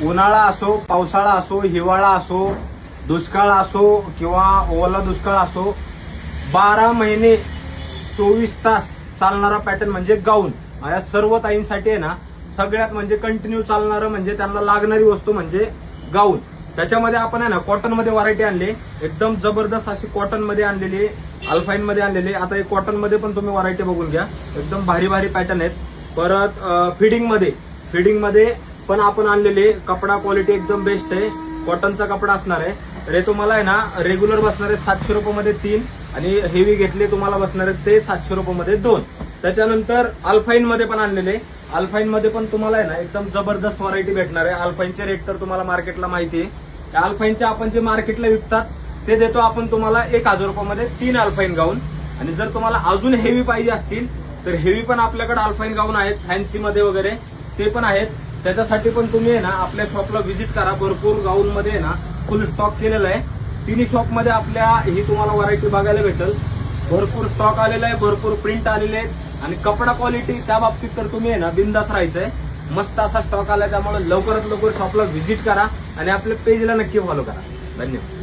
उन्हाळा असो, पावसाळा असो, हिवाळा असो, दुष्काळ असो किंवा ओला दुष्काळ असो, 12 महिने 24 तास चालणारा पॅटर्न म्हणजे गाऊन. या सर्व ताईंसाठी आहे ना सगळ्यात म्हणजे कंटिन्यू चालणारं म्हणजे त्यांना लागणारी वस्तू म्हणजे गाऊन. त्याच्यामध्ये आपण आहे ना कॉटन मध्ये व्हरायटी आणली, एकदम जबरदस्त अशी कॉटन मध्ये आणलेली, अल्फाईन मध्ये आणलेली. आता एक कॉटन मध्ये पण तुम्ही व्हरायटी बघून घ्या, एकदम भारी भारी पॅटर्न आहेत. परत फिडिंग मध्ये पण आपण आणलेले, कपडा क्वालिटी एकदम बेस्ट आहे, कॉटनचा कपडा असणार आहे. तर हे तुम्हाला आहे ना रेग्युलर बसणार आहे 700 रुपये 3 आणि हेवी घेतले तुम्हाला बसणार आहे ते 700 रुपये 2. त्याच्यानंतर अल्फाईन मध्ये पण आणलेले, अल्फाईन मध्ये पण तुम्हाला आहे ना एकदम जबरदस्त व्हरायटी भेटणार आहे. अल्फाईनचे रेट तर तुम्हाला मार्केटला माहिती आहे. त्या अल्फाईनचे आपण जे मार्केटला विकतात ते देतो आपण तुम्हाला 1000 रुपये 3 अल्फाईन गाऊन. आणि जर तुम्हाला अजून हेवी पाहिजे असतील तर हेवी पण आपल्याकडे अल्फाईन गाऊन आहेत, फॅन्सी मध्ये वगैरे ते पण आहेत. त्याच्यासाठी पण तुम्ही आहे ना आपल्या शॉपला व्हिजिट करा. भरपूर गाऊन मध्ये ना फुल स्टॉक केलेला आहे. तिन्ही शॉप मध्ये आपल्या ही तुम्हाला व्हरायटी बघायला भेटेल. भरपूर स्टॉक आलेला आहे, भरपूर प्रिंट आलेले आहेत आणि कपडा क्वालिटी त्या बाबतीत तर तुम्ही आहे ना बिंदास राहायचंय. मस्त असा स्टॉक आलाय, त्यामुळे लवकरात लवकर शॉपला व्हिजिट करा आणि आपल्या पेजला नक्की फॉलो करा. धन्यवाद.